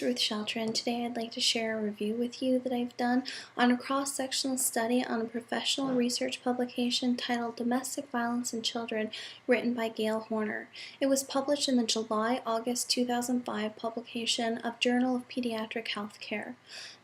is Ruth Shelter, and today I'd like to share a review with you that I've done on a cross-sectional study on a professional research publication titled Domestic Violence in Children, written by Gail Horner. It was published in the July-August 2005 publication of Journal of Pediatric Healthcare.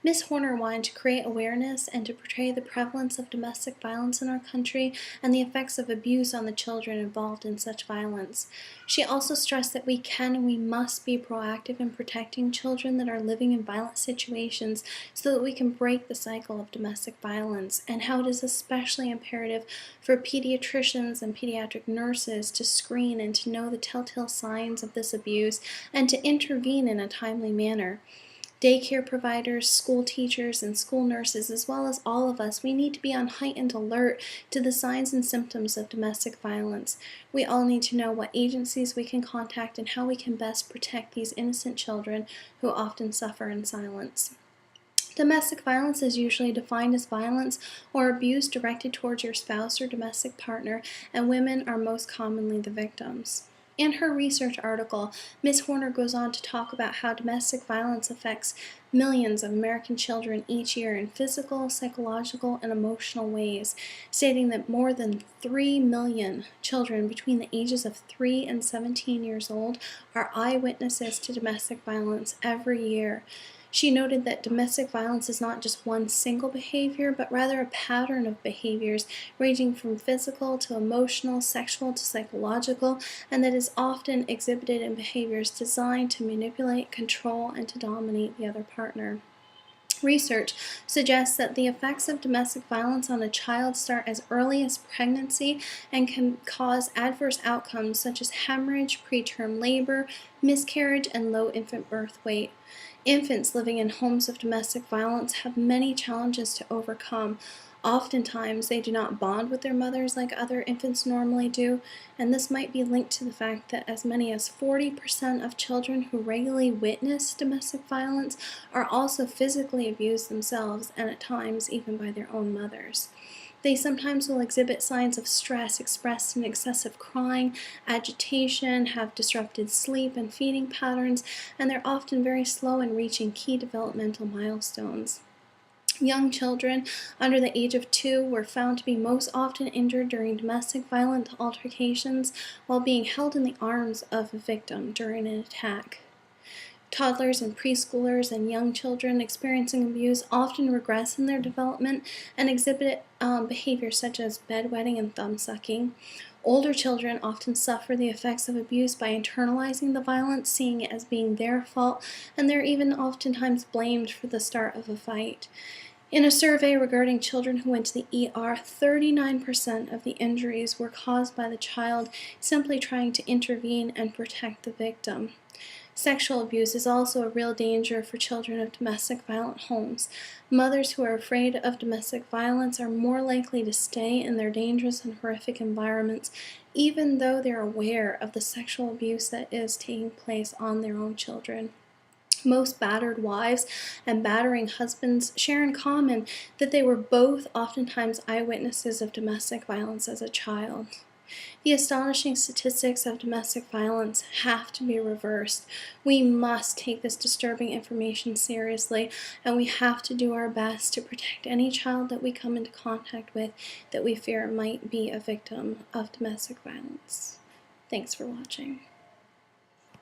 Ms. Horner wanted to create awareness and to portray the prevalence of domestic violence in our country and the effects of abuse on the children involved in such violence. She also stressed that we can and we must be proactive in protecting children that are living in violent situations so that we can break the cycle of domestic violence, and how it is especially imperative for pediatricians and pediatric nurses to screen and to know the telltale signs of this abuse and to intervene in a timely manner. Daycare providers, school teachers, and school nurses, as well as all of us, we need to be on heightened alert to the signs and symptoms of domestic violence. We all need to know what agencies we can contact and how we can best protect these innocent children who often suffer in silence. Domestic violence is usually defined as violence or abuse directed towards your spouse or domestic partner, and women are most commonly the victims. In her research article, Ms. Horner goes on to talk about how domestic violence affects millions of American children each year in physical, psychological, and emotional ways, stating that more than 3 million children between the ages of 3 and 17 years old are eyewitnesses to domestic violence every year. She noted that domestic violence is not just one single behavior, but rather a pattern of behaviors ranging from physical to emotional, sexual to psychological, and that is often exhibited in behaviors designed to manipulate, control, and to dominate the other partner. Research suggests that the effects of domestic violence on a child start as early as pregnancy and can cause adverse outcomes such as hemorrhage, preterm labor, miscarriage, and low infant birth weight. Infants living in homes of domestic violence have many challenges to overcome. Oftentimes, they do not bond with their mothers like other infants normally do, and this might be linked to the fact that as many as 40% of children who regularly witness domestic violence are also physically abused themselves, and at times even by their own mothers. They sometimes will exhibit signs of stress expressed in excessive crying, agitation, have disrupted sleep and feeding patterns, and they're often very slow in reaching key developmental milestones. Young children under the age of 2 were found to be most often injured during domestic violent altercations while being held in the arms of a victim during an attack. Toddlers and preschoolers and young children experiencing abuse often regress in their development and exhibit behaviors such as bedwetting and thumb sucking. Older children often suffer the effects of abuse by internalizing the violence, seeing it as being their fault, and they're even oftentimes blamed for the start of a fight. In a survey regarding children who went to the ER, 39% of the injuries were caused by the child simply trying to intervene and protect the victim. Sexual abuse is also a real danger for children of domestic violent homes. Mothers who are afraid of domestic violence are more likely to stay in their dangerous and horrific environments, even though they're aware of the sexual abuse that is taking place on their own children. Most battered wives and battering husbands share in common that they were both oftentimes eyewitnesses of domestic violence as a child. The astonishing statistics of domestic violence have to be reversed. We must take this disturbing information seriously, and we have to do our best to protect any child that we come into contact with that we fear might be a victim of domestic violence. Thanks for watching.